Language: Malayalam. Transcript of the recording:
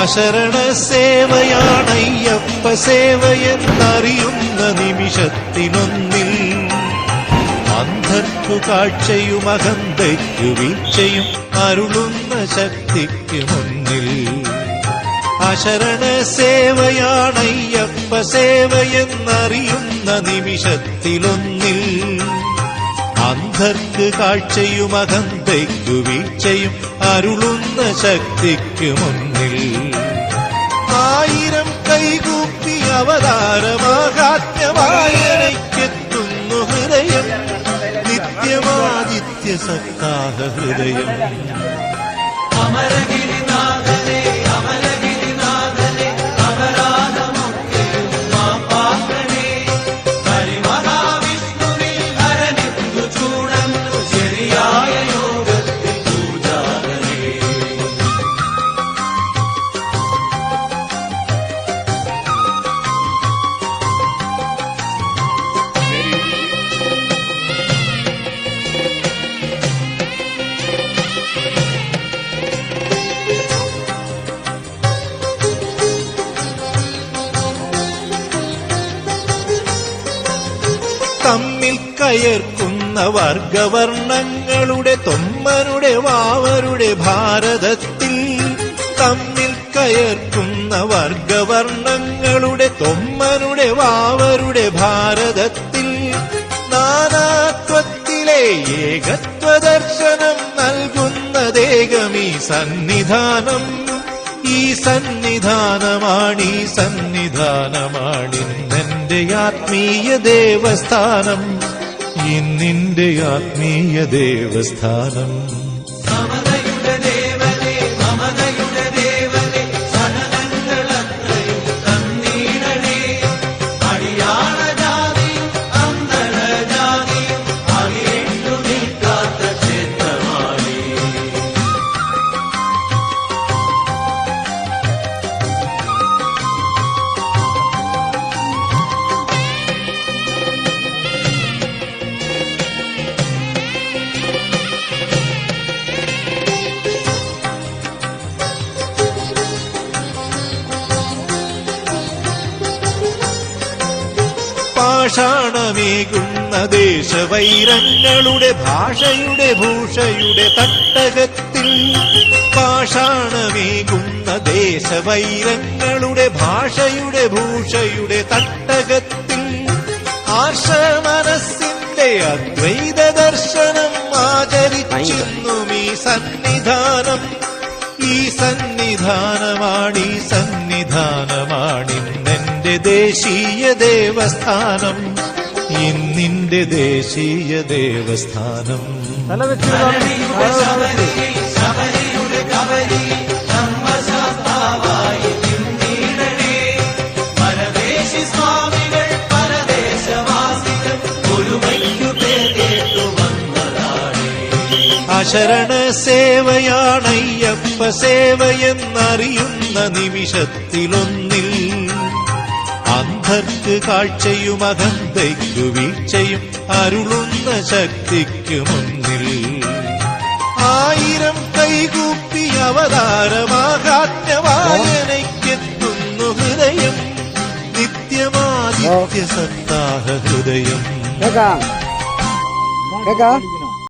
അശരണ സേവയാണയ്യപ്പ സേവയെന്നറിയുന്ന നിമിഷത്തിനൊന്നിൽ അന്ധർക്കു കാഴ്ചയും അഹന്തയ്ക്കു വീഴ്ചയും അരുളുന്ന ശക്തിക്ക് മുന്നിൽ. അശരണ സേവയാണയ്യപ്പ സേവയെന്നറിയുന്ന നിമിഷത്തിലൊന്നിൽ അന്ധർക്ക് കാഴ്ചയും അഹന്തയ്ക്കു വീഴ്ചയും അരുളുന്ന ശക്തിക്ക് മുന്നിൽ. ആയിരം കൈകൂപ്പി അവതാരമാഹാത്മ്യമായനയ്ക്കെത്തുന്നു ഹൃദയം, നിത്യമാദിത്യ സപ്താഹ ഹൃദയം. അമരഗിരിനാഥനെ അമരഗിരിനാഥനെ അപരാധമൊക്കെയും മാപ്പാക്കണേ. ഹരിമഹാവിഷ്ണുവിൽ ഹരനിത്തു ചൂടന്നു ശരിയായ യോഗത്തിൽ പൂജാകരേ. തമ്മിൽ കയർക്കുന്ന വർഗവർണ്ണങ്ങളുടെ തൊമ്മനുടെ വാവരുടെ ഭാരതത്തിൽ, തമ്മിൽ കയർക്കുന്ന വർഗവർണ്ണങ്ങളുടെ തൊമ്മനുടെ വാവരുടെ ഭാരതത്തിൽ നാനാത്വത്തിലെ ഏകത്വ ദർശനം നൽകുന്നതേകമീ സന്നിധാനം. ഈ സന്നിധാനമാണീ സന്നിധാനമാണിന്നെന്റെ ആത്മീയ ദേവസ്ഥാനം, ഇന്നിന്റെ ആത്മീയ ദേവസ്ഥാനം. സമതയുടെ ദേവനെ മമതയുടെ ദേവനെ സഹനങ്ങളത്രയും തന്നീടണേ. അടിയാള ജാതിയും അന്തര ജാതിയും അറിയേണ്ടു നിൽക്കാത്ത ക്ഷേത്രമാണേ. പാഷാണമേകുന്ന ദേശവൈരങ്ങളുടെ ഭാഷയുടെ ഭൂഷയുടെ തട്ടകത്തിൽ, പാഷാണമേകുന്ന ദേശവൈരങ്ങളുടെ ഭാഷയുടെ ഭൂഷയുടെ തട്ടകത്തിൽ ആർഷമനസ്സിന്റെ അദ്വൈത ദർശനം ആചരിച്ചെന്നും ഈ സന്നിധാനം. ഈ സന്നിധാനമാണീ സന്നിധാനമാണിന്നെന്റെ ദേശീയ ദേവസ്ഥാനം, ഇന്നിന്റെ ദേശീയ ദേവസ്ഥാനം. അശരണ സേവയാണയ്യപ്പ സേവയെന്നറിയുന്ന നിമിഷത്തിലൊന്നിൽ അന്ധർക്ക് കാഴ്ചയും അഹന്തയ്ക്കു വീഴ്ചയും അരുളുന്ന ശക്തിക്ക് മുന്നിൽ. ആയിരം കൈകൂപ്പി അവതാരമാഹാത്മ്യമായനയ്ക്കെത്തുന്നു ഹൃദയം, നിത്യമാദിത്യ സപ്താഹ ഹൃദയം.